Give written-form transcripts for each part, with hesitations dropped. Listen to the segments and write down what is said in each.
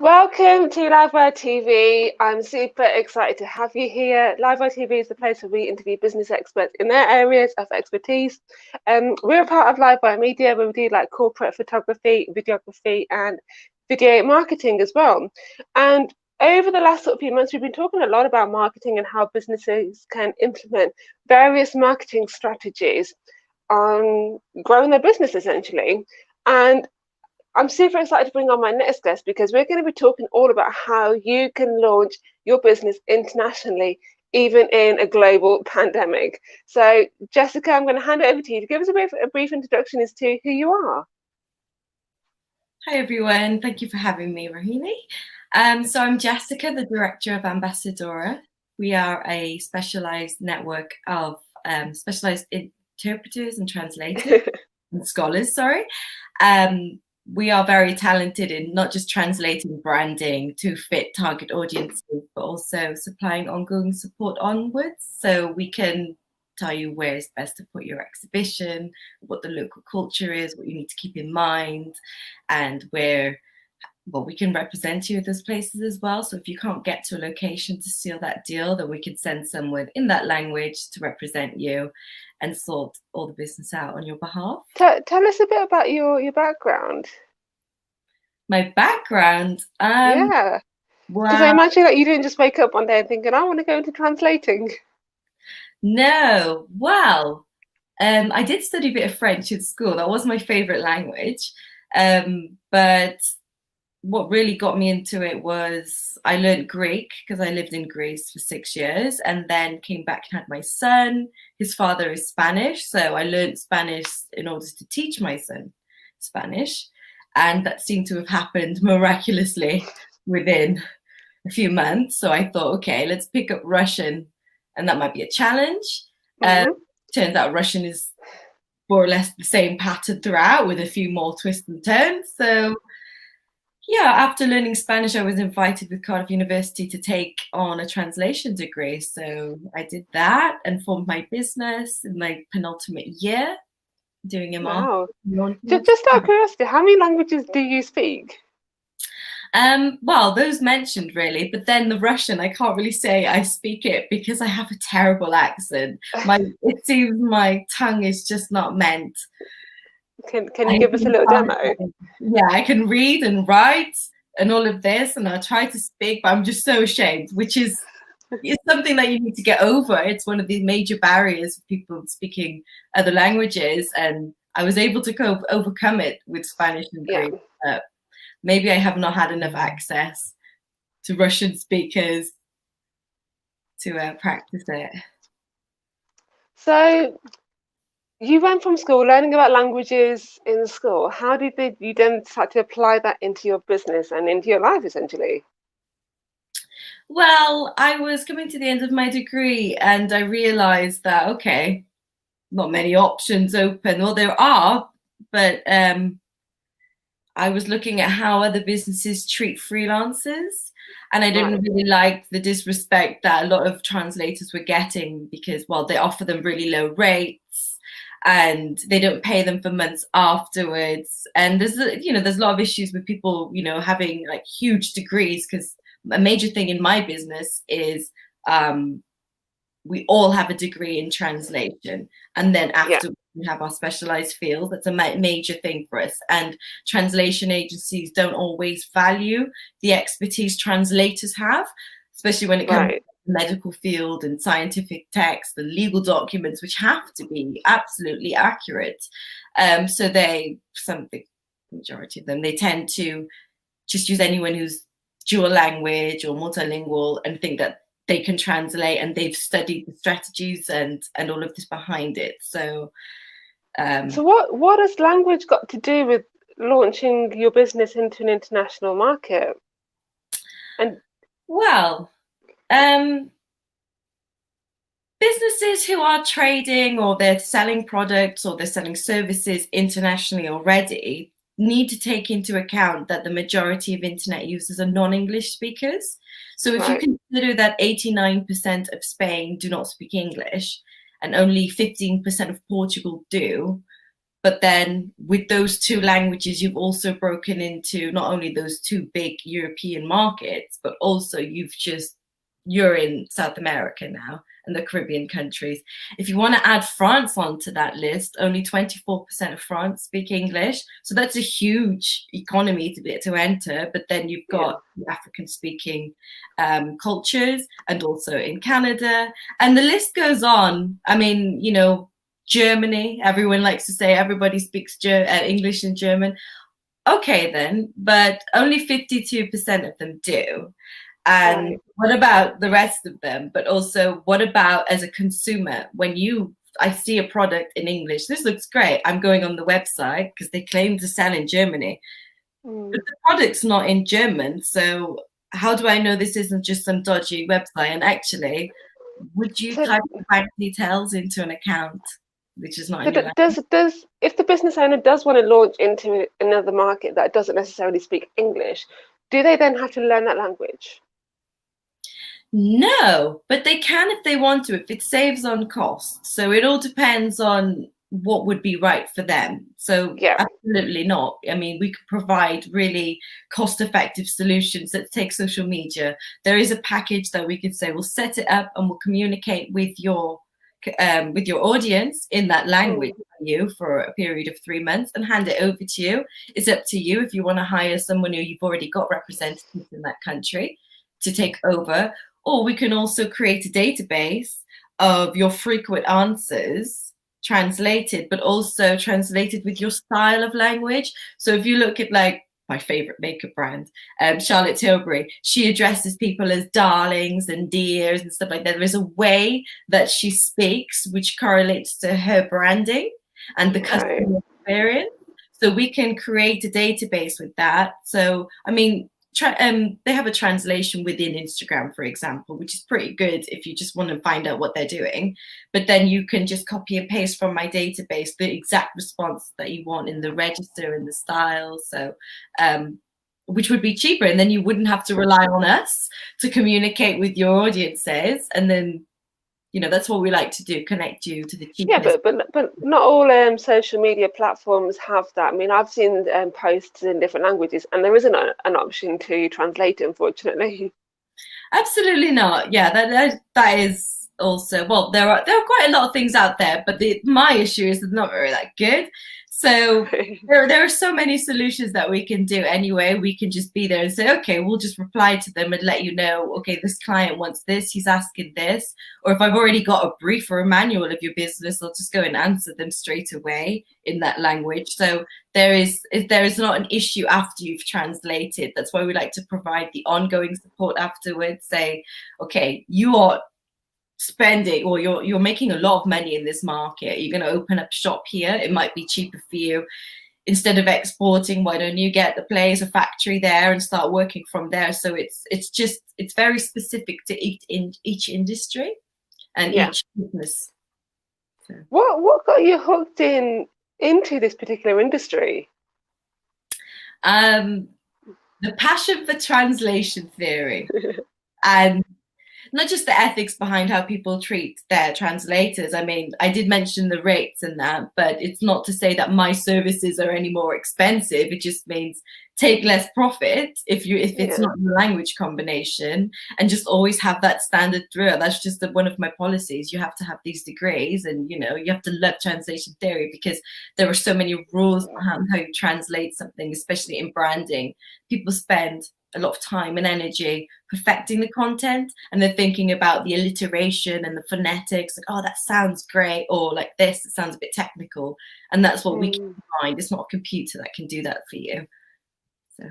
Welcome to Livewire TV. I'm super excited to have you here. Livewire TV is the place where we interview business experts in their areas of expertise. We're a part of Livewire Media, where we do like corporate photography, videography, and video marketing as well. And over the last few months, we've been talking a lot about marketing and how businesses can implement various marketing strategies on growing their business essentially. And I'm super excited to bring on my next guest because we're going to be talking all about how you can launch your business internationally, even in a global pandemic. So, Jessica, I'm going to hand it over to you to give us a brief introduction as to who you are. Hi, everyone. Thank you for having me, Rohini. So I'm Jessica, the director of Ambassadora. We are a specialized network of specialized interpreters and translators and scholars, sorry. We are very talented in not just translating branding to fit target audiences, but also supplying ongoing support onwards. So we can tell you where it's best to put your exhibition, what the local culture is, what you need to keep in mind, and where we can represent you at those places as well. So if you can't get to a location to seal that deal, then we can send someone in that language to represent you and sort all the business out on your behalf. Tell us a bit about your background. My background? Yeah. Because I Well, imagine that you didn't just wake up one day and thinking, I want to go into translating. no. Well, I did study a bit of French at school. That was my favorite language. But what really got me into it was I learned Greek because I lived in Greece for 6 years and then came back and had my son. His father is Spanish, so I learned Spanish in order to teach my son Spanish. And that seemed to have happened miraculously within a few months. So I thought, okay, let's pick up Russian, and that might be a challenge. Turns out Russian is more or less the same pattern throughout with a few more twists and turns. So yeah, after learning Spanish, I was invited with Cardiff University to take on a translation degree. So I did that and formed my business in my penultimate year, doing a Wow. master's. Just out of curiosity, how many languages do you speak? Well, those mentioned really, but then the Russian, I can't really say I speak it because I have a terrible accent. It seems my tongue is just not meant. Can you give us a little demo? Yeah, I can read and write and all of this, and I try to speak, but I'm just so ashamed, which is it's something that you need to get over. It's one of the major barriers for people speaking other languages, and I was able to overcome it with Spanish and Greek. Maybe I have not had enough access to Russian speakers to practice it. So you went from school learning about languages in school. How did you then start to apply that into your business and into your life, essentially? Well, I was coming to the end of my degree and I realized that, okay, not many options open. Well, there are, but I was looking at how other businesses treat freelancers. And I didn't really like the disrespect that a lot of translators were getting because, well, they offer them really low rates and they don't pay them for months afterwards. And there's a lot of issues with people, having like huge degrees, because a major thing in my business is we all have a degree in translation, and then after we have our specialized field. That's a major thing for us, and translation agencies don't always value the expertise translators have, especially when it comes to the medical field and scientific text and legal documents, which have to be absolutely accurate. So the majority of them, they tend to just use anyone who's dual language or multilingual and think that they can translate and they've studied the strategies and all of this behind it. So what has language got to do with launching your business into an international market? And businesses who are trading or they're selling products or they're selling services internationally already need to take into account that the majority of internet users are non-English speakers. So if you consider that 89% of Spain do not speak English and only 15% of Portugal do, But then with those two languages, you've also broken into not only those two big European markets, but also you're in South America now and the Caribbean countries. If you want to add France onto that list, only 24% of France speak English. So that's a huge economy to enter. But then you've got the African speaking cultures, and also in Canada. And the list goes on. I mean, you know, Germany, everyone likes to say everybody speaks English and German. Okay, then, but only 52% of them do. And what about the rest of them? But also, what about as a consumer? When I see a product in English, this looks great. I'm going on the website because they claim to sell in Germany. But the product's not in German. So how do I know this isn't just some dodgy website? And actually, would you type the bank details into an account which is not in your does if the business owner does want to launch into another market that doesn't necessarily speak English, do they then have to learn that language? No, but they can if they want to, if it saves on costs. So it all depends on what would be right for them. So absolutely not. I mean, we could provide really cost-effective solutions. Let's take social media. There is a package that we could say, we'll set it up and we'll communicate with your audience in that language for you for a period of 3 months and hand it over to you. It's up to you if you want to hire someone who you've already got representatives in that country to take over. Or we can also create a database of your frequent answers translated, but also translated with your style of language. So if you look at like my favorite makeup brand, Charlotte Tilbury, she addresses people as darlings and dears and stuff like that. There is a way that she speaks which correlates to her branding and the customer experience. So we can create a database with that. So, I mean, they have a translation within Instagram, for example, which is pretty good if you just want to find out what they're doing. But then you can just copy and paste from my database the exact response that you want in the register and the style. So, which would be cheaper. And then you wouldn't have to rely on us to communicate with your audiences. And then, you know, that's what we like to do, connect you to the cheapest. Yeah, but not all social media platforms have that. I mean, I've seen posts in different languages, and there isn't an option to translate it, unfortunately. Absolutely not. Yeah, that is also, well, there are quite a lot of things out there, but my issue is they're not very that good. So there are so many solutions that we can do anyway. We can just be there and say, okay, we'll just reply to them and let you know, okay, this client wants this, he's asking this. Or if I've already got a brief or a manual of your business, I'll just go and answer them straight away in that language. So there is not an issue after you've translated. That's why we like to provide the ongoing support afterwards. Say, okay, you are spending, or you're making a lot of money in this market. You're going to open up shop here. It might be cheaper for you. Instead of exporting, why don't you get the place, a factory there, and start working from there? So it's very specific to each industry and each business. So. What got you hooked into this particular industry? The passion for translation theory and not just the ethics behind how people treat their translators. I mean, I did mention the rates and that, but it's not to say that my services are any more expensive. It just means take less profit if it's not the language combination, and just always have that standard throughout. That's just one of my policies. You have to have these degrees, and you have to love translation theory because there are so many rules behind how you translate something, especially in branding. People spend a lot of time and energy perfecting the content, and they're thinking about the alliteration and the phonetics, like, oh, that sounds great, or like this, it sounds a bit technical. And that's what we can find. It's not a computer that can do that for you. So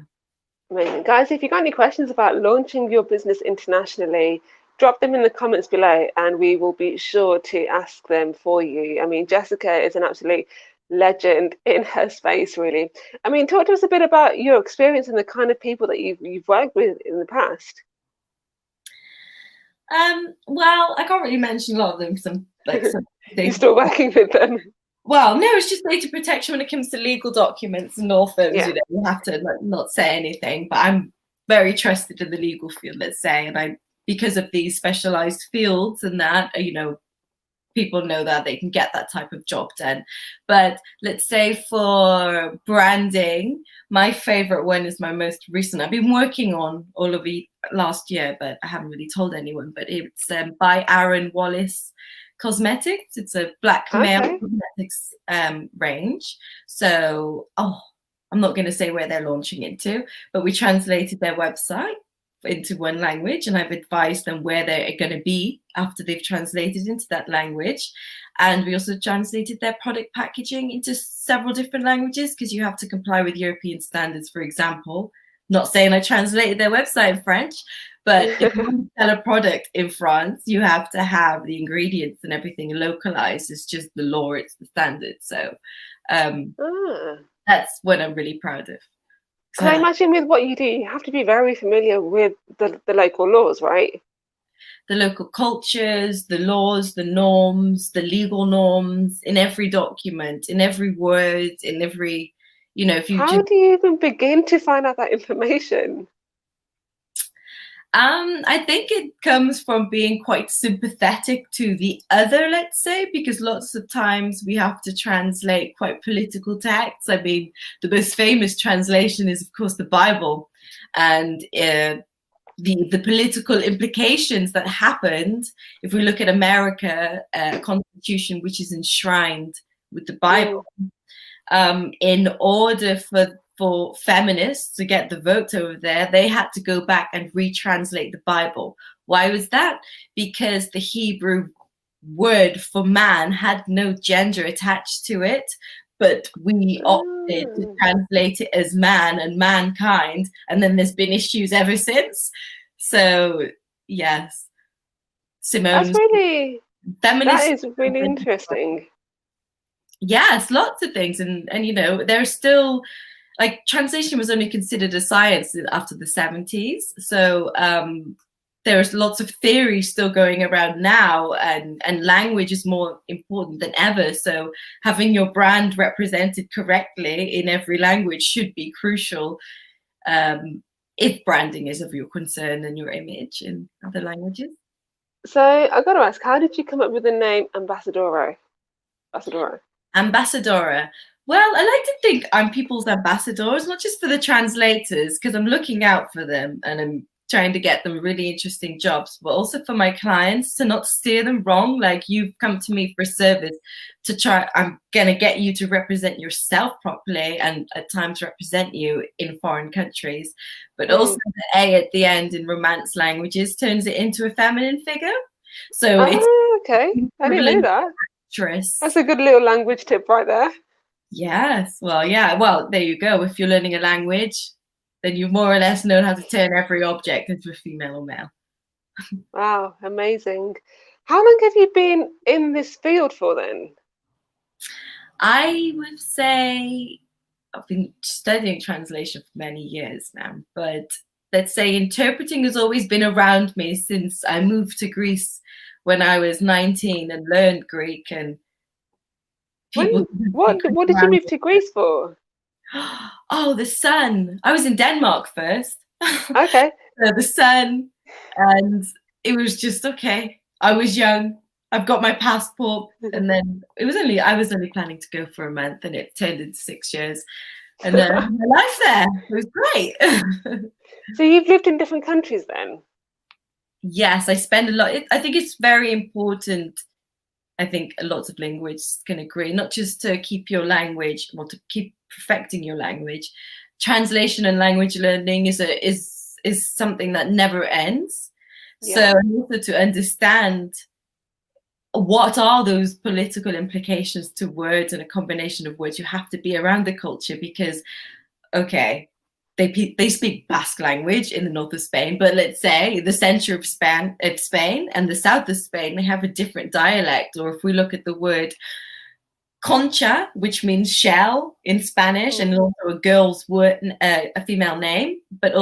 amazing. Guys, if you've got any questions about launching your business internationally, drop them in the comments below and we will be sure to ask them for you. I mean, Jessica is an absolute legend in her space, really. I mean, talk to us a bit about your experience and the kind of people that you've worked with in the past. Well, I can't really mention a lot of them because I'm like you're still working with them. Well, no, it's just data protection when it comes to legal documents and law firms. Yeah. You have to not say anything, but I'm very trusted in the legal field, let's say, and because of these specialized fields and that, people know that they can get that type of job done. But let's say for branding, my favorite one is my most recent. I've been working on all of it last year, but I haven't really told anyone. But it's by Aaron Wallace Cosmetics. It's a black male cosmetics range. So, I'm not going to say where they're launching into, but we translated their website into one language, and I've advised them where they're going to be after they've translated into that language. And we also translated their product packaging into several different languages, because you have to comply with European standards, for example. Not saying I translated their website in French, but if you want to sell a product in France, you have to have the ingredients and everything localized. It's just the law, it's the standard. So that's what I'm really proud of. So I imagine with what you do, you have to be very familiar with the local laws, right? The local cultures, the laws, the norms, the legal norms in every document, in every word, in every, if you How do you even begin to find out that information? I think it comes from being quite sympathetic to the other, let's say, because lots of times we have to translate quite political texts. I mean, the most famous translation is, of course, the Bible, and the political implications that happened. If we look at America, constitution which is enshrined with the Bible, in order for feminists to get the vote over there, they had to go back and retranslate the Bible. Why was that? Because the Hebrew word for man had no gender attached to it, but we opted to translate it as man and mankind, and then there's been issues ever since. So yes, Simone. That is really interesting. Yes, lots of things, and there's still, like, translation was only considered a science after the 70s. So there's lots of theory still going around now, and language is more important than ever. So having your brand represented correctly in every language should be crucial, if branding is of your concern and your image in other languages. So I got to ask, how did you come up with the name Ambassadora? Ambassadora. Well, I like to think I'm people's ambassadors, not just for the translators, because I'm looking out for them and I'm trying to get them really interesting jobs, but also for my clients, to not steer them wrong. Like, you've come to me for service to try, I'm going to get you to represent yourself properly, and at times represent you in foreign countries. But also the A at the end in Romance languages turns it into a feminine figure. So it's okay. I didn't know that. Actress. That's a good little language tip right there. Yes. Well, yeah. Well, there you go. If you're learning a language, then you more or less know how to turn every object into a female or male. Wow, amazing. How long have you been in this field for then? I would say I've been studying translation for many years now, but let's say interpreting has always been around me since I moved to Greece when I was 19 and learned Greek. And what did you move to Greece for? Oh, the sun. I was in Denmark first. Okay. So the sun, and it was just okay. I was young. I've got my passport, and then I was only planning to go for a month, and it turned into 6 years. And then my life there, it was great. So you've lived in different countries then? Yes, I spend a lot. I think it's very important. I think lots of linguists can agree, not just to keep your language, or to keep perfecting your language. Translation and language learning is something that never ends. Yeah. So also to understand what are those political implications to words and a combination of words, you have to be around the culture, because, okay, they speak Basque language in the north of Spain, but let's say the center of Spain and the south of Spain, they have a different dialect. Or if we look at the word concha, which means shell in Spanish, and also a girl's word, a female name, but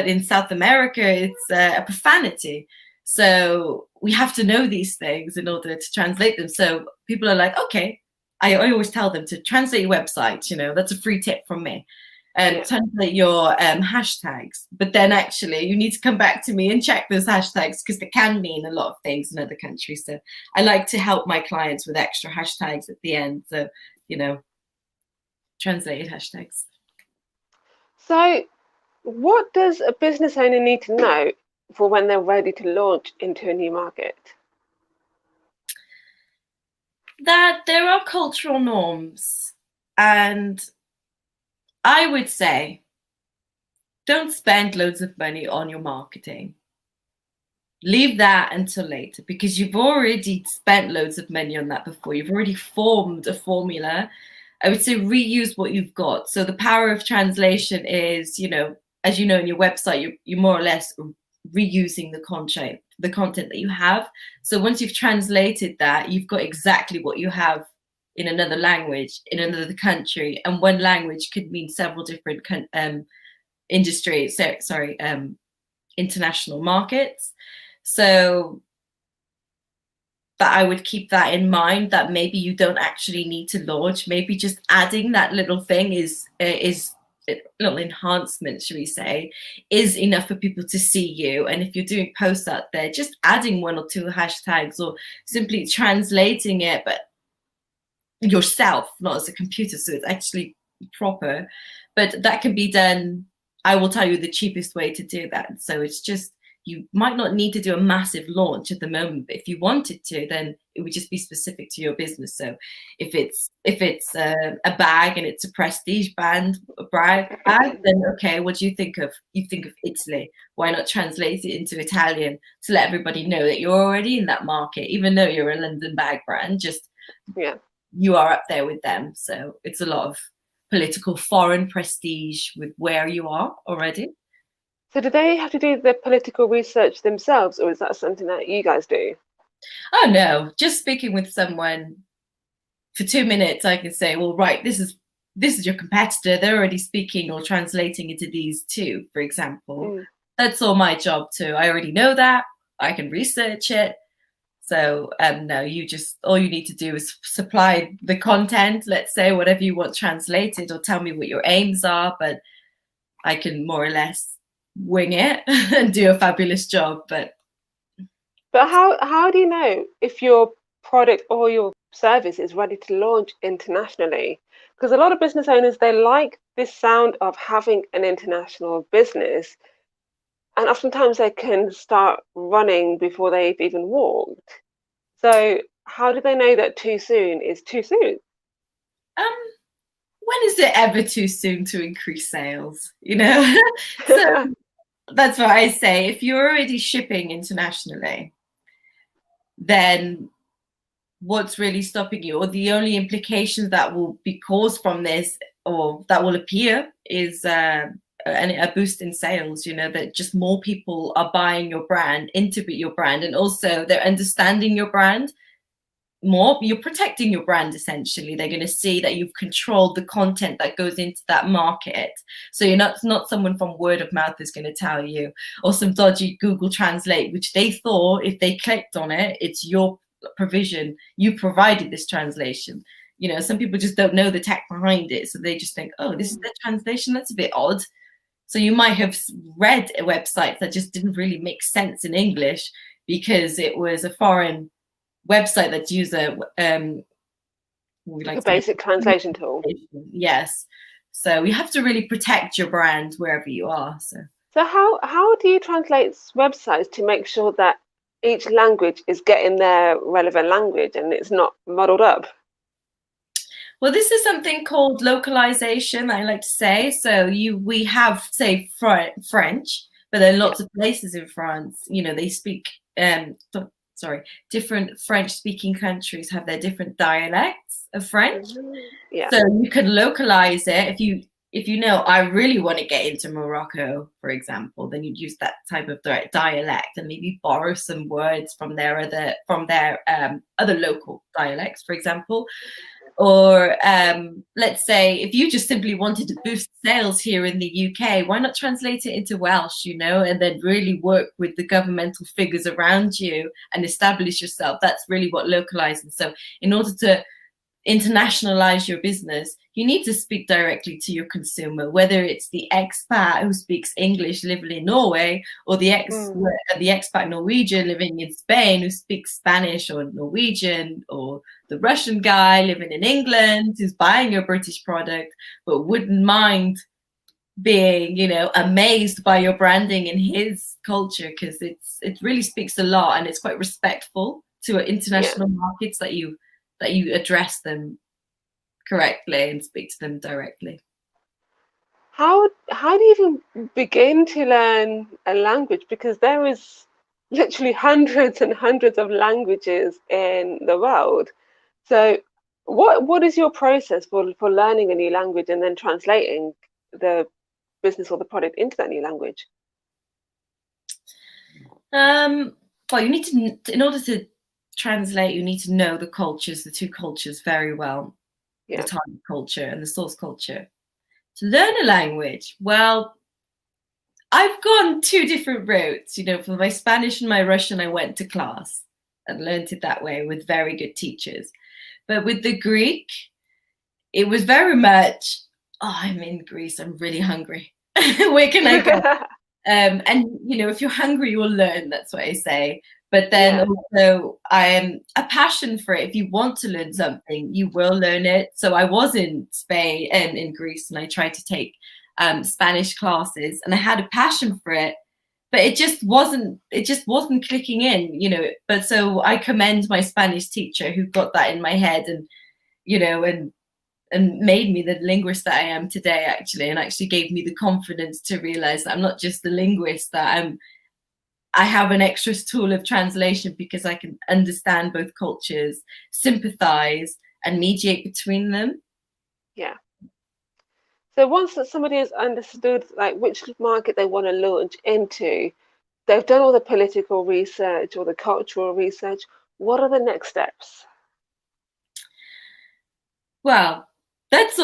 in South America, it's a profanity. So we have to know these things in order to translate them. So people are like, okay, I always tell them to translate your website. That's a free tip from me. and translate your hashtags. But then actually you need to come back to me and check those hashtags because they can mean a lot of things in other countries. So I like to help my clients with extra hashtags at the end. So, translated hashtags. So what does a business owner need to know for when they're ready to launch into a new market? That there are cultural norms, and I would say don't spend loads of money on your marketing. Leave that until later because you've already spent loads of money on that before. You've already formed a formula. I would say reuse what you've got. So the power of translation is, as you know, in your website, you're more or less reusing the content that you have. So once you've translated that, you've got exactly what you have in another language, in another country, and one language could mean several different international markets. So that I would keep that in mind, that maybe you don't actually need to launch. Maybe just adding that little thing is a little enhancement, should we say, is enough for people to see you. And if you're doing posts out there, just adding 1 or 2 hashtags or simply translating it, but yourself, not as a computer, so it's actually proper. But that can be done. I will tell you the cheapest way to do that. So it's just, you might not need to do a massive launch at the moment, but if you wanted to, then it would just be specific to your business. So if it's a bag and it's a prestige bag, then okay, what do you think of? You think of Italy. Why not translate it into Italian to let everybody know that you're already in that market, even though you're a London bag brand, just you are up there with them. So it's a lot of political foreign prestige with where you are already. So do they have to do the political research themselves, or is that something that you guys do? Oh no, just speaking with someone for 2 minutes, I can say, well, right, this is your competitor. They're already speaking or translating into these two, for example. That's all my job too. I already know that. I can research it. So no, all you need to do is supply the content, let's say, whatever you want translated, or tell me what your aims are, but I can more or less wing it and do a fabulous job. But how do you know if your product or your service is ready to launch internationally? Because a lot of business owners, they like this sound of having an international business, and oftentimes they can start running before they've even walked. So how do they know that too soon is too soon? When is it ever too soon to increase sales? So that's what I say. If you're already shipping internationally, then what's really stopping you, or the only implications that will be caused from this, or that will appear, is a boost in sales, that just more people are buying your brand, integrate your brand, and also they're understanding your brand more. You're protecting your brand, essentially. They're going to see that you've controlled the content that goes into that market. So you're not someone from word of mouth is going to tell you, or some dodgy Google Translate, which they thought if they clicked on it, it's your provision, you provided this translation. Some people just don't know the tech behind it, so they just think, oh, this is the translation, that's a bit odd. So you might have read a website that just didn't really make sense in English because it was a foreign website that used a basic translation tool. Yes. So you have to really protect your brand wherever you are. So how do you translate websites to make sure that each language is getting their relevant language and it's not muddled up? Well, this is something called localization, I like to say. So we have, say, French, but there are lots of places in France, they speak, different French-speaking countries have their different dialects of French. So you can localize it. If you know, I really want to get into Morocco, for example, then you'd use that type of dialect and maybe borrow some words from their other local dialects, for example. Or let's say if you just simply wanted to boost sales here in the UK, why not translate it into Welsh, and then really work with the governmental figures around you and establish yourself. That's really what localizing. So in order to internationalize your business, you need to speak directly to your consumer, whether it's the expat who speaks English living in Norway, or the expat Norwegian living in Spain who speaks Spanish or Norwegian, or the Russian guy living in England who's buying your British product but wouldn't mind being, you know, amazed by your branding in his culture, because it really speaks a lot, and it's quite respectful to international markets that you address them correctly and speak to them directly. How do you even begin to learn a language? Because there is literally hundreds and hundreds of languages in the world. So what is your process for learning a new language and then translating the business or the product into that new language? Well, you need to, in order to translate, you need to know the cultures, the two cultures very well, the target culture and the source culture. To learn a language, well, I've gone two different routes. You know, for my Spanish and my Russian, I went to class and learned it that way with very good teachers. But with the Greek, it was very much, oh, I'm in Greece, I'm really hungry. Where can I go? And, you know, if you're hungry, you will learn. That's what I say. But then also, a passion for it. If you want to learn something, you will learn it. So I was in Spain and in Greece, and I tried to take Spanish classes, and I had a passion for it. But it just wasn't clicking in, you know. But so I commend my Spanish teacher who got that in my head, and, you know, and made me the linguist that I am today, actually, and actually gave me the confidence to realize that I'm not just the linguist, that I have an extra tool of translation, because I can understand both cultures, sympathize, and mediate between them. Yeah. So once that somebody has understood like which market they want to launch into, they've done all the political research or the cultural research, what are the next steps? Well, that's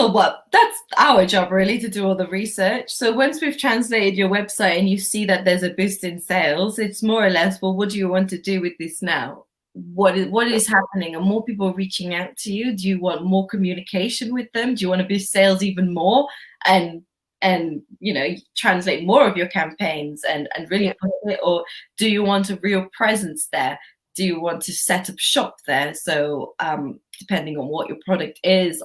our job, really, to do all the research. So once we've translated your website and you see that there's a boost in sales, it's more or less, well, what do you want to do with this now? What is happening? Are more people reaching out to you? Do you want more communication with them? Do you want to boost sales even more and you know, translate more of your campaigns and really put it? Or do you want a real presence there? Do you want to set up shop there? So depending on what your product is,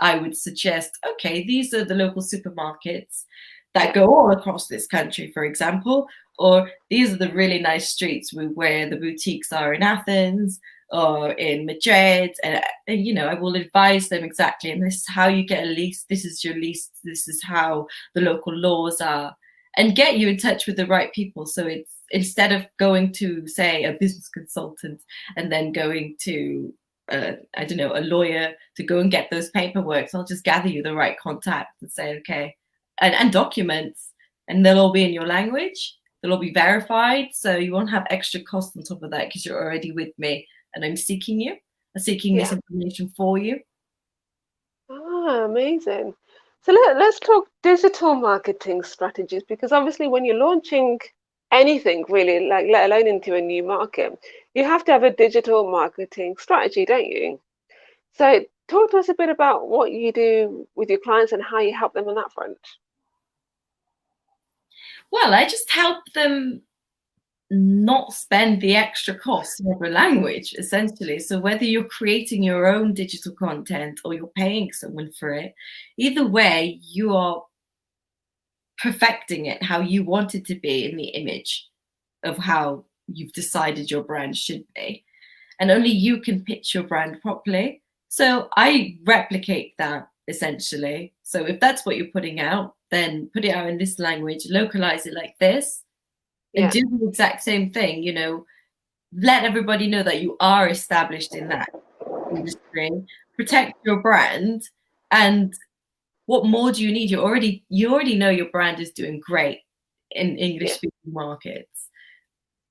I would suggest, okay, these are the local supermarkets that go all across this country, for example, or these are the really nice streets where the boutiques are in Athens or in Madrid. And you know, I will advise them exactly, and this is how you get a lease, this is your lease, this is how the local laws are, and get you in touch with the right people. So it's, instead of going to, say, a business consultant and then going to I don't know, a lawyer to go and get those paperwork, so I'll just gather you the right contact and say, okay, and documents, and they'll all be in your language, they'll all be verified, so you won't have extra cost on top of that, because you're already with me and I'm seeking this information for you. Ah, amazing. So let's talk digital marketing strategies, because obviously when you're launching anything really, like let alone into a new market, you have to have a digital marketing strategy, don't you? So talk to us a bit about what you do with your clients and how you help them on that front. Well, I just help them not spend the extra cost of a language, essentially. So whether you're creating your own digital content or you're paying someone for it, either way, you are perfecting it how you want it to be in the image of how you've decided your brand should be. And only you can pitch your brand properly. So I replicate that, essentially. So if that's what you're putting out, then put it out in this language, localize it like this, and do the exact same thing. You know, let everybody know that you are established in that industry, protect your brand, and what more do you need? You already know your brand is doing great in English speaking markets.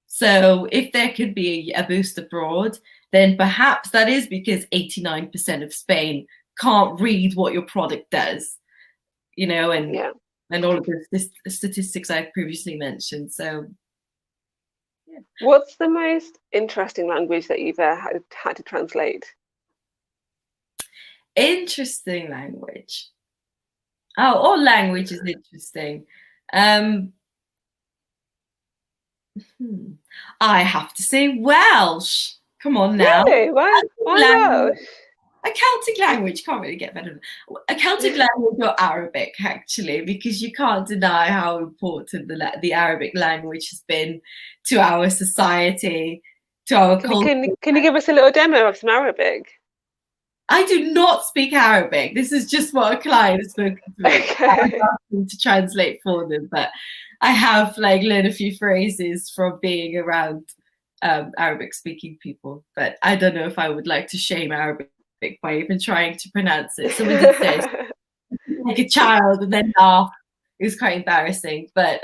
So if there could be a boost abroad, then perhaps that is because 89% of Spain can't read what your product does, you know, and all of the statistics I've previously mentioned. So what's the most interesting language that you've had to translate? Interesting language. Oh, all language is interesting. I have to say Welsh. Come on now. Really? Why Language, Welsh? a Celtic language, can't really get better than a Celtic language or Arabic, actually, because you can't deny how important the Arabic language has been to our society, to our culture. Can you give us a little demo of some Arabic? I do not speak Arabic. This is just what a client has spoken to me. Okay. I asked them to translate for them, but I have like learned a few phrases from being around Arabic speaking people. But I don't know if I would like to shame Arabic by even trying to pronounce it. Someone did say like a child and then laugh. It was quite embarrassing, but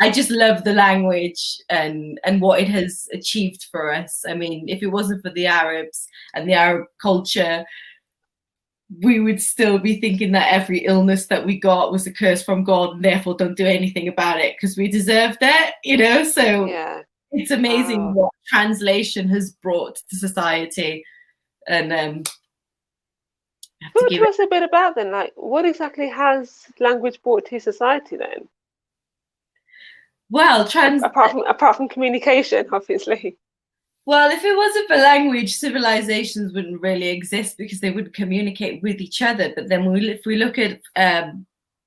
I just love the language and what it has achieved for us. I mean, if it wasn't for the Arabs and the Arab culture, we would still be thinking that every illness that we got was a curse from God and therefore don't do anything about it because we deserved it, you know? So yeah. it's amazing what translation has brought to society. And Talk to us a bit about then, like what exactly has language brought to society then? Well, apart from communication, obviously. Well, if it wasn't for language, civilizations wouldn't really exist because they wouldn't communicate with each other. But then if we look at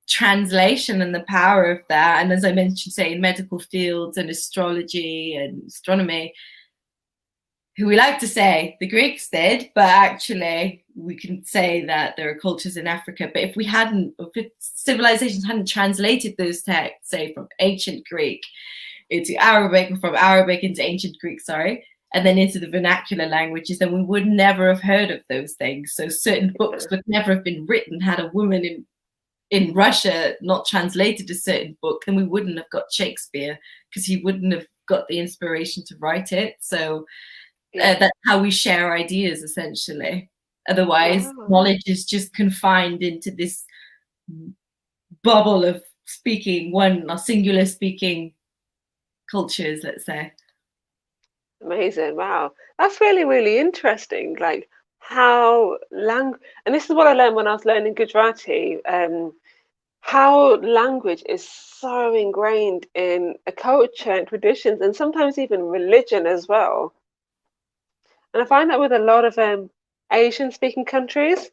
translation and the power of that, and as I mentioned, say in medical fields and astrology and astronomy, who we like to say the Greeks did, but actually we can say that there are cultures in Africa. But if civilizations hadn't translated those texts, say from ancient Greek into Arabic, or from Arabic into ancient Greek, and then into the vernacular languages, then we would never have heard of those things. So certain books would never have been written had a woman in Russia not translated a certain book, then we wouldn't have got Shakespeare because he wouldn't have got the inspiration to write it. So that's how we share ideas, essentially. Otherwise, knowledge is just confined into this bubble of speaking singular speaking cultures, let's say. Amazing. Wow. That's really, really interesting. Like how and this is what I learned when I was learning Gujarati, how language is so ingrained in a culture and traditions and sometimes even religion as well. And I find that with a lot of Asian speaking countries,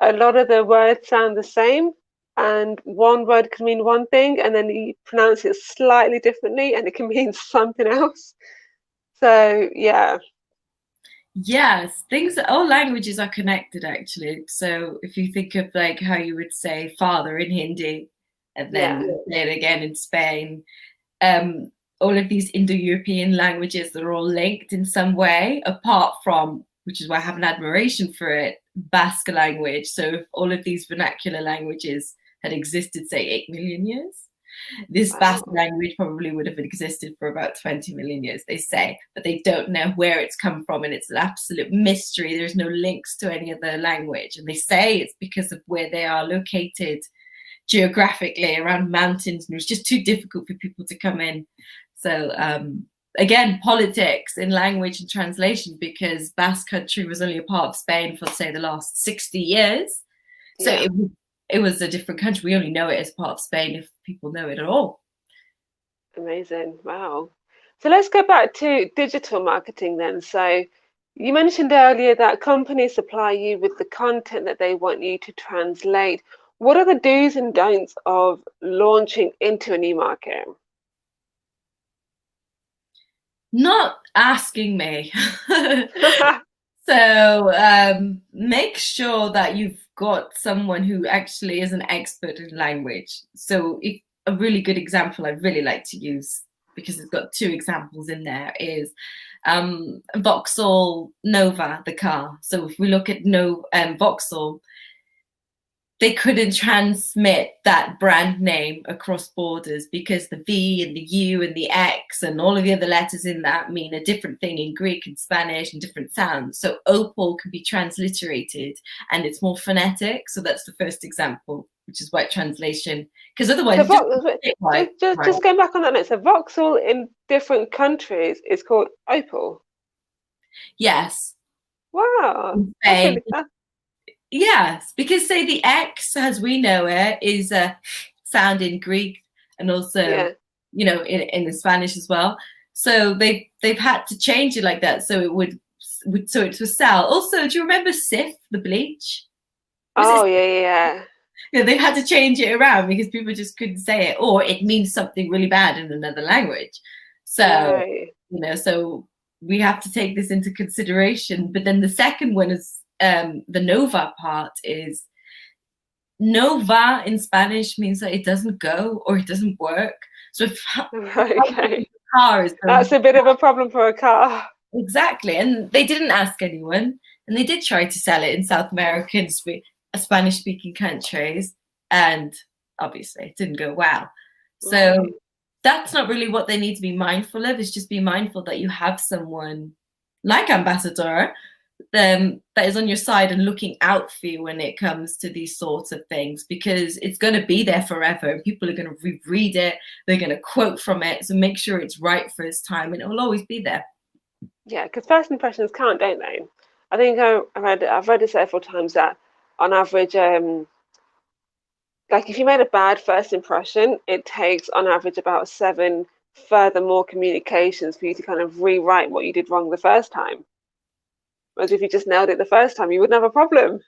a lot of the words sound the same and one word can mean one thing and then you pronounce it slightly differently and it can mean something else. So yeah. Yes, all languages are connected actually. So if you think of like how you would say father in Hindi and then say it again in Spain, all of these Indo-European languages, they're all linked in some way, apart from, which is why I have an admiration for it, Basque language. So if all of these vernacular languages had existed, say, 8 million years, this Basque language probably would have existed for about 20 million years, they say, but they don't know where it's come from, and it's an absolute mystery. There's no links to any other language, and they say it's because of where they are located geographically around mountains, and it was just too difficult for people to come in. So again, politics in language and translation, because Basque Country was only a part of Spain for, say, the last 60 years. So it was a different country. We only know it as part of Spain if people know it at all. Amazing. Wow. So let's go back to digital marketing then. So you mentioned earlier that companies supply you with the content that they want you to translate. What are the do's and don'ts of launching into a new market? Not asking me. So make sure that you've got someone who actually is an expert in language. So if a really good example I really like to use, because it's got 2 examples in there, is Vauxhall Nova, the car. So if we look at Vauxhall, they couldn't transmit that brand name across borders because the V and the U and the X and all of the other letters in that mean a different thing in Greek and Spanish and different sounds. So Opal can be transliterated and it's more phonetic. So that's the first example, which is white translation. Because otherwise, just going back on that note, so Vauxhall in different countries is called Opal. Yes. Wow. Yes, because say the X as we know it is a sound in Greek and also, Yeah. in the Spanish as well. So they've had to change it like that so it would so it was sell. Also, do you remember Sif, the bleach? Was Oh it? yeah, yeah, yeah. They've had to change it around because people just couldn't say it, or it means something really bad in another language. So, Right. so we have to take this into consideration. But then the second one is the nova part is nova in Spanish means that it doesn't go or it doesn't work. So if Right, okay. car is That's going a bit of a problem for a car. exactly, and they didn't ask anyone, and they did try to sell it in South American Spanish-speaking countries, and obviously it didn't go well. So Right. that's not really what they need to be mindful of. Is just be mindful that you have someone like Ambassadora that is on your side and looking out for you when it comes to these sorts of things, because it's going to be there forever. People are going to reread it, they're going to quote from it. So make sure it's right first time, and it will always be there. Yeah, because first impressions count, don't they? I think I've read it several times that on average, like if you made a bad first impression, it takes on average about seven furthermore communications for you to kind of rewrite what you did wrong the first time. Whereas if you just nailed it the first time, you wouldn't have a problem.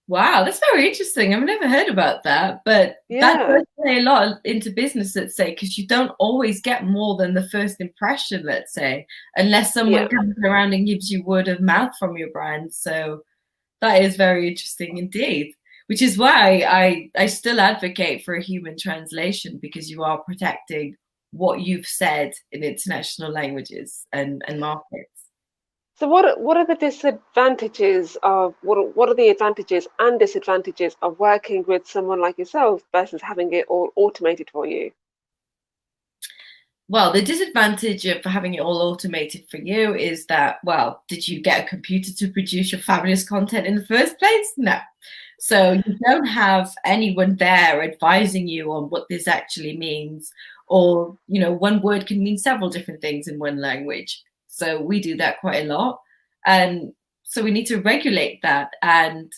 Wow, that's very interesting. I've never heard about that, but that Yeah, does play a lot into business, let's say, because you don't always get more than the first impression, let's say, unless someone yeah. comes around and gives you word of mouth from your brand. So that is very interesting indeed, which is why I still advocate for a human translation, because you are protecting what you've said in international languages and markets. So what are the disadvantages of what are the advantages and disadvantages of working with someone like yourself versus having it all automated for you? Well, the disadvantage of having it all automated for you is that, well, did you get a computer to produce your fabulous content in the first place? No. So you don't have anyone there advising you on what this actually means, or, one word can mean several different things in one language. So we do that quite a lot. And so we need to regulate that. And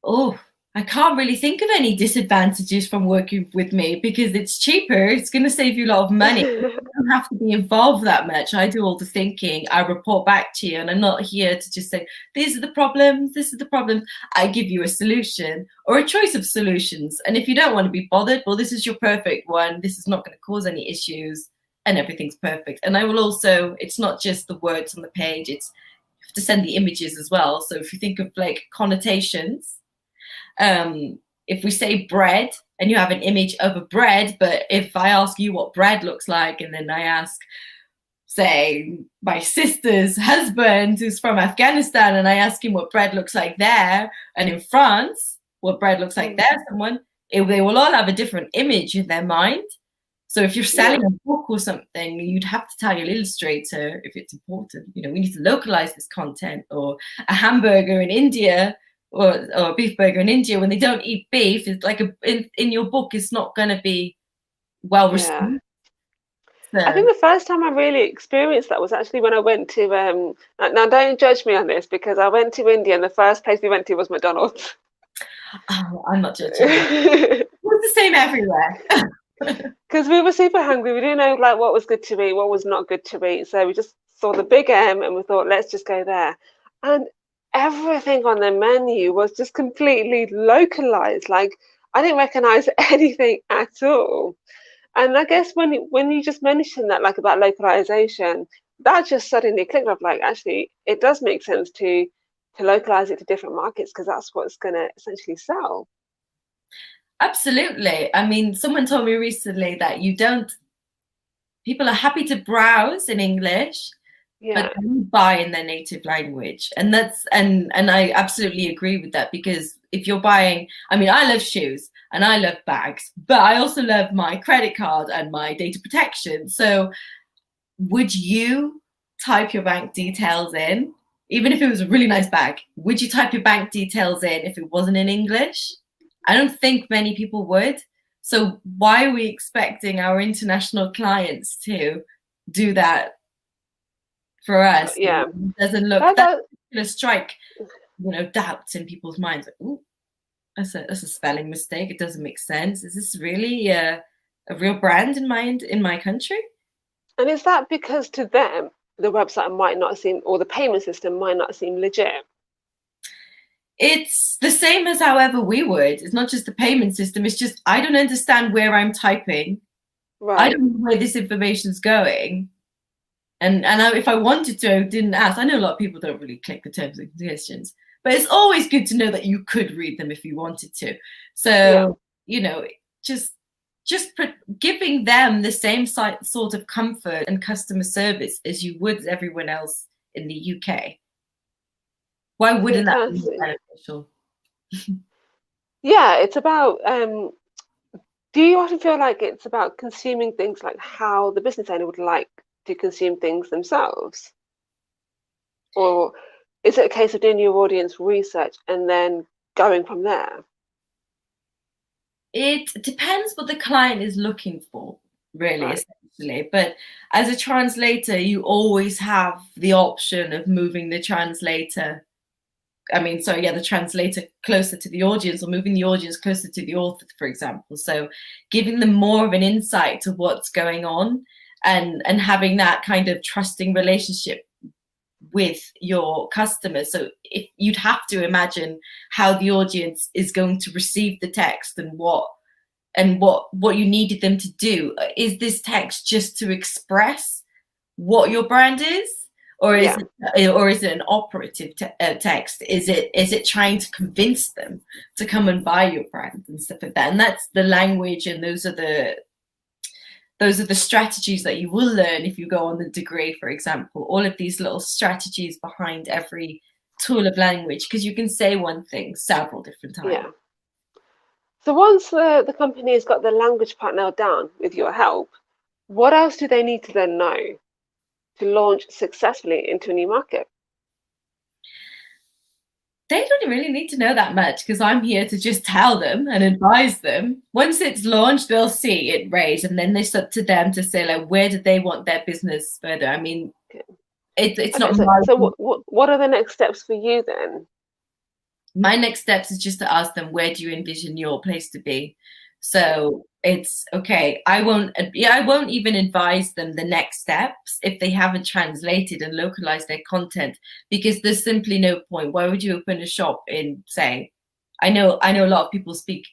oh, I can't really think of any disadvantages from working with me because it's cheaper. It's going to save you a lot of money. You don't have to be involved that much. I do all the thinking. I report back to you, and I'm not here to just say, these are the problems, this is the problem. I give you a solution or a choice of solutions. And if you don't want to be bothered, well, this is your perfect one. This is not going to cause any issues and everything's perfect. And I will also, it's not just the words on the page, it's you have to send the images as well. So if you think of like connotations, if we say bread and you have an image of a bread, but if I ask you what bread looks like, and then I ask, say, my sister's husband who's from Afghanistan, and I ask him what bread looks like there, and in France, what bread looks like there, they will all have a different image in their mind. So if you're selling Yeah, a book or something, you'd have to tell your illustrator, if it's important, we need to localize this content, or a hamburger in India or a beef burger in India, when they don't eat beef, it's like in your book, it's not going to be well yeah. received. I So, think the first time I really experienced that was actually when I went to now don't judge me on this because I went to India and the first place we went to was McDonald's. I'm not judging you. It's the same everywhere. Because we were super hungry. We didn't know like what was good to eat, what was not good to eat. So we just saw the big M and we thought, let's just go there. And everything on the menu was just completely localized. Like I didn't recognize anything at all. And I guess when you just mentioned that like about localization, that just suddenly clicked up like actually it does make sense to localize it to different markets because that's what's gonna essentially sell. Absolutely. I mean, someone told me recently that people are happy to browse in English, but Yeah. don't buy in their native language. And and I absolutely agree with that, because if you're buying, I mean, I love shoes and I love bags, but I also love my credit card and my data protection. So would you type your bank details in, even if it was a really nice bag? Would you type your bank details in if it wasn't in English? I don't think many people would. So why are we expecting our international clients to do that for us? Yeah. It doesn't look That, that that particular strike. doubts in people's minds. Like, ooh, that's a spelling mistake. It doesn't make sense. Is this really a real brand in my country? And is that because to them the website might not seem, or the payment system might not seem legit? It's the same as however we would. It's not just the payment system. It's just I don't understand where I'm typing. I don't know where this information's going. And if I wanted to, I didn't ask. I know a lot of people don't really click the terms and conditions, but it's always good to know that you could read them if you wanted to. So, just giving them the same sort of comfort and customer service as you would everyone else in the UK. Why wouldn't that be beneficial? Yeah, it's about, do you often feel like it's about consuming things like how the business owner would like to consume things themselves? Or is it a case of doing your audience research and then going from there? It depends what the client is looking for, really, essentially. But as a translator, you always have the option of moving the translator. The translator closer to the audience, or moving the audience closer to the author, for example. So giving them more of an insight to what's going on, and having that kind of trusting relationship with your customers. So if you'd have to imagine how the audience is going to receive the text, and what you needed them to do. Is this text just to express what your brand is, or is it an operative text? Is it trying to convince them to come and buy your brand and stuff like that? And that's the language, and those are the strategies that you will learn if you go on the degree, for example. All of these little strategies behind every tool of language, because you can say one thing several different times. Yeah. So once the company has got the language part nailed down with your help, what else do they need to then know to launch successfully into a new market? They don't really need to know that much, because I'm here to just tell them and advise them. Once it's launched, they'll see it raise, and then it's up to them to say, like, where do they want their business further? I mean, it's not my... So what are the next steps for you then? My next steps is just to ask them, where do you envision your place to be? So it's okay. I won't even advise them the next steps if they haven't translated and localized their content, because there's simply no point. Why would you open a shop in, say, I know a lot of people speak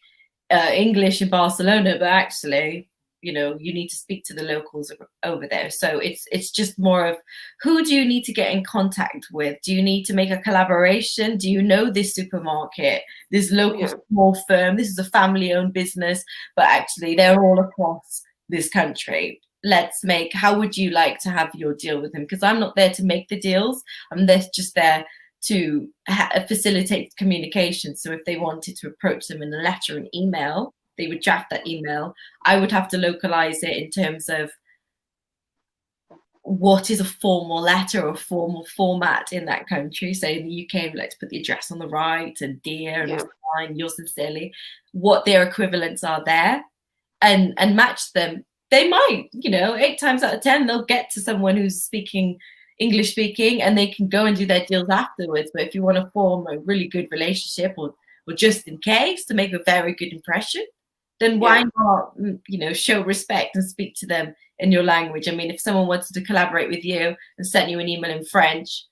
English in Barcelona, but actually, you need to speak to the locals over there. So it's just more of, who do you need to get in contact with? Do you need to make a collaboration? Do you know this supermarket, this local small firm? This is a family-owned business, but actually they're all across this country. How would you like to have your deal with them? Because I'm not there to make the deals. I'm just there to facilitate communication. So if they wanted to approach them in a letter and email, they would draft that email. I would have to localize it in terms of what is a formal letter or formal format in that country. So in the UK, we like to put the address on the right, and dear, and sign, yours sincerely, what their equivalents are there, and match them. They might, 8 times out of 10, they'll get to someone who's English speaking, and they can go and do their deals afterwards. But if you want to form a really good relationship, or just in case to make a very good impression, then why not, show respect and speak to them in your language? I mean, if someone wanted to collaborate with you and sent you an email in French,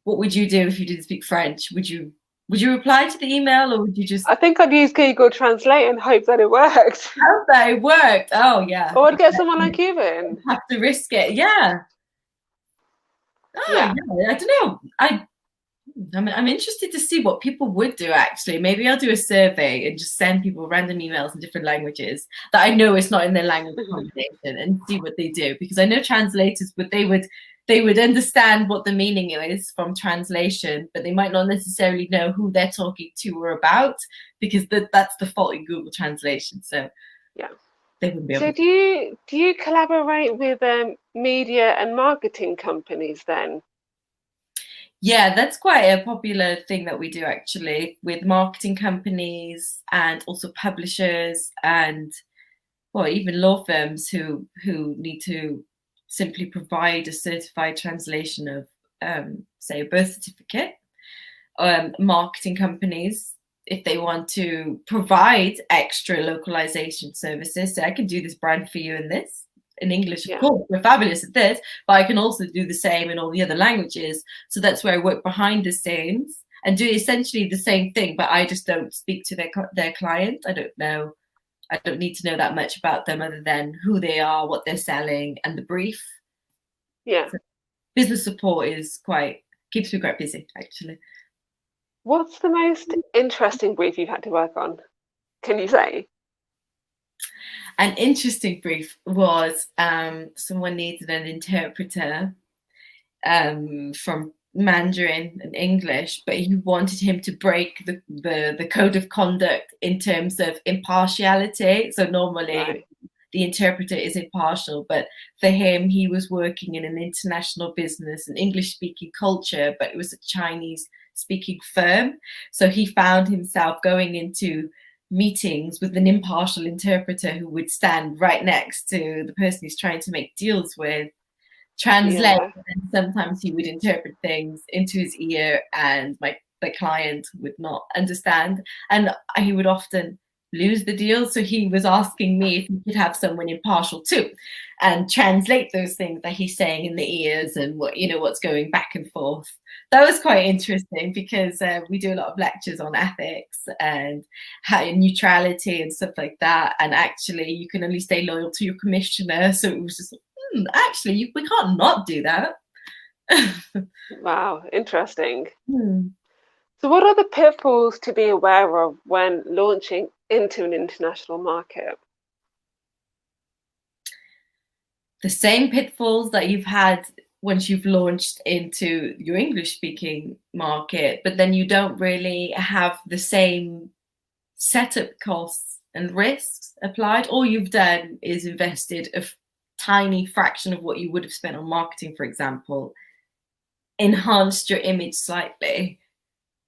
what would you do if you didn't speak French? Would you reply to the email, or would you just... I think I'd use Google Translate and hope that it worked. Hope that it worked. Oh, yeah. Or I'd get someone like you in. Have to risk it. Yeah. I don't know. I'm interested to see what people would do, actually. Maybe I'll do a survey and just send people random emails in different languages that I know is not in their language combination, and see what they do. Because I know translators, but they would understand what the meaning is from translation, but they might not necessarily know who they're talking to or about, because that's the fault in Google Translation. So they wouldn't be able to. So do you collaborate with media and marketing companies then? Yeah, that's quite a popular thing that we do, actually, with marketing companies, and also publishers, and even law firms who need to simply provide a certified translation of, say, a birth certificate. marketing companies if they want to provide extra localization services. So I can do this brand for you in this. In English, of course, we're fabulous at this, but I can also do the same in all the other languages. So that's where I work behind the scenes and do essentially the same thing, but I just don't speak to their client. I don't need to know that much about them other than who they are, what they're selling, and the brief. Yeah. So business support keeps me quite busy, actually. What's the most interesting brief you've had to work on? Can you say? An interesting brief was someone needed an interpreter from Mandarin and English, but he wanted him to break the code of conduct in terms of impartiality. So normally the interpreter is impartial, but for him, he was working in an international business, an English-speaking culture, but it was a Chinese-speaking firm. So he found himself going into meetings with an impartial interpreter who would stand right next to the person he's trying to make deals with, translate, and sometimes he would interpret things into his ear and the client would not understand, and he would often lose the deal. So he was asking me if he could have someone impartial too and translate those things that he's saying in the ears and what's going back and forth. That was quite interesting because we do a lot of lectures on ethics and neutrality and stuff like that, and actually you can only stay loyal to your commissioner. So it was just actually we can't not do that. Wow, interesting. So what are the pitfalls to be aware of when launching into an international market? The same pitfalls that you've had once you've launched into your English-speaking market, but then you don't really have the same setup costs and risks applied. All you've done is invested a tiny fraction of what you would have spent on marketing, for example, enhanced your image slightly,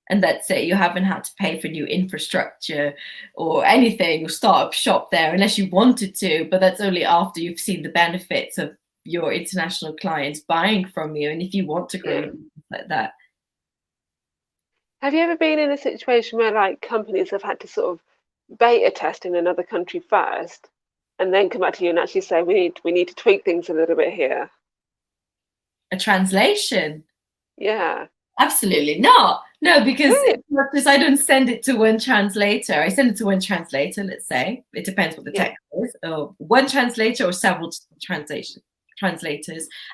and that's it. You haven't had to pay for new infrastructure or anything or start up shop there unless you wanted to, but that's only after you've seen the benefits of your international clients buying from you, and if you want to grow like that. Have you ever been in a situation where companies have had to sort of beta test in another country first and then come back to you and actually say we need to tweak things a little bit here? A translation? Yeah. Absolutely not. No, because I don't send it to one translator. I send it to one translator, let's say. It depends what the text is. Or one translator or several translators.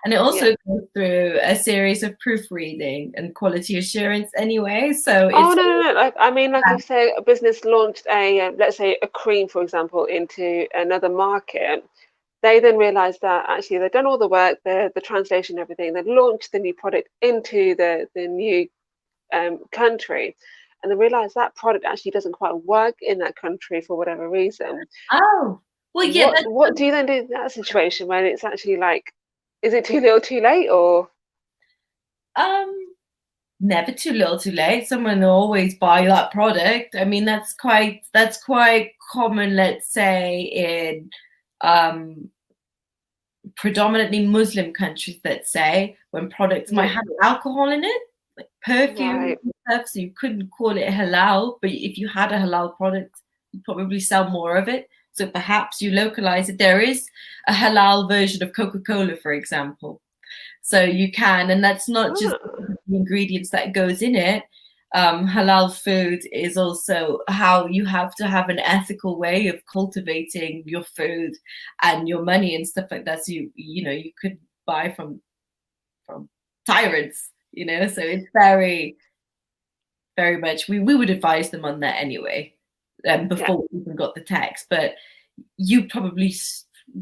And it also goes through a series of proofreading and quality assurance anyway. So no. Like if say a business launched let's say a cream, for example, into another market, they then realized that actually they've done all the work, the translation, everything. They've launched the new product into the new country, and they realize that product actually doesn't quite work in that country for whatever reason. Oh, well, yeah. What do you then do in that situation when it's actually is it too little, too late, or? Never too little, too late. Someone will always buy that product. I mean, that's quite common. Let's say in predominantly Muslim countries, let's say, when products might have alcohol in it, like perfume and stuff, so you couldn't call it halal, but if you had a halal product, you'd probably sell more of it. So perhaps you localize it. There is a halal version of Coca-Cola, for example. So you can, and that's not just the ingredients that goes in it. Halal food is also how you have to have an ethical way of cultivating your food and your money and stuff like that. So you could buy from tyrants, so it's very, very much, we would advise them on that anyway, before we even got the text, but you probably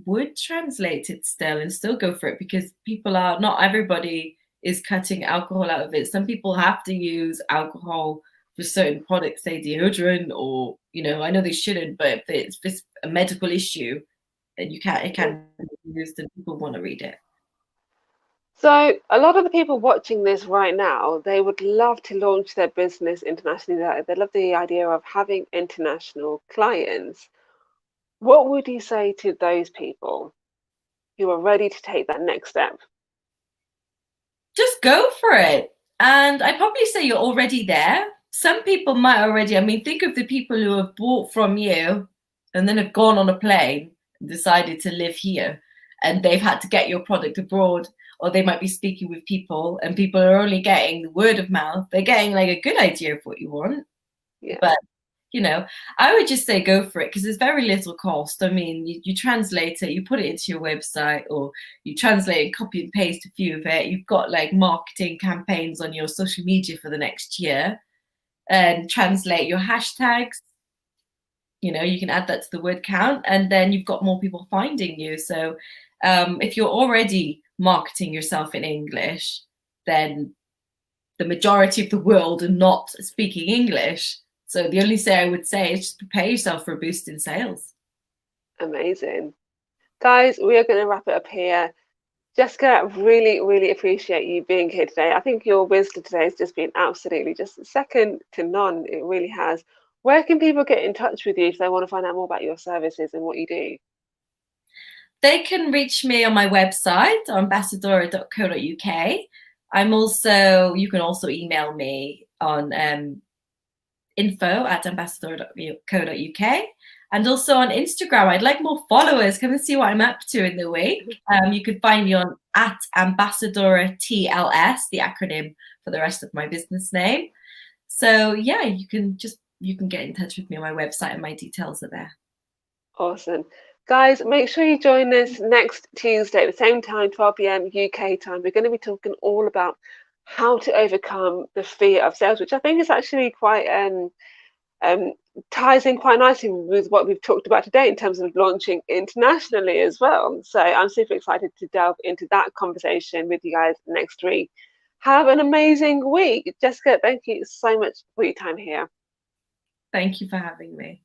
would translate it still and still go for it, because not everybody is cutting alcohol out of it. Some people have to use alcohol for certain products, say deodorant, or I know they shouldn't, but if it's a medical issue, then it can be used and people want to read it. So a lot of the people watching this right now, they would love to launch their business internationally. They love the idea of having international clients. What would you say to those people who are ready to take that next step? Just go for it. And I'd probably say you're already there. Some people might already, I mean, think of the people who have bought from you and then have gone on a plane and decided to live here, and they've had to get your product abroad, or they might be speaking with people and people are only getting the word of mouth. They're getting like a good idea of what you want. Yeah. But you know, I would just say go for it because there's very little cost. I mean, you translate it, you put it into your website, or you translate and copy and paste a few of it. You've got like marketing campaigns on your social media for the next year, and translate your hashtags. You know, you can add that to the word count, and then you've got more people finding you. So if you're already marketing yourself in English, then the majority of the world are not speaking English. So the only thing I would say is just prepare yourself for a boost in sales. Amazing. Guys, we are going to wrap it up here. Jessica, really, really appreciate you being here today. I think your wisdom today has just been absolutely just second to none. It really has. Where can people get in touch with you if they want to find out more about your services and what you do? They can reach me on my website, ambassadora.co.uk. You can also email me on info@ambassadora.co.uk, and also on Instagram. I'd like more followers. Come and see what I'm up to in the week. You could find me on @Ambassadora TLS, the acronym for the rest of my business name. So yeah, you can get in touch with me on my website, and my details are there. Awesome. Guys, make sure you join us next Tuesday at the same time, 12 p.m. UK time. We're going to be talking all about how to overcome the fear of sales, which I think is actually quite ties in quite nicely with what we've talked about today in terms of launching internationally as well. So I'm super excited to delve into that conversation with you guys next week. Have an amazing week. Jessica, thank you so much for your time here. Thank you for having me.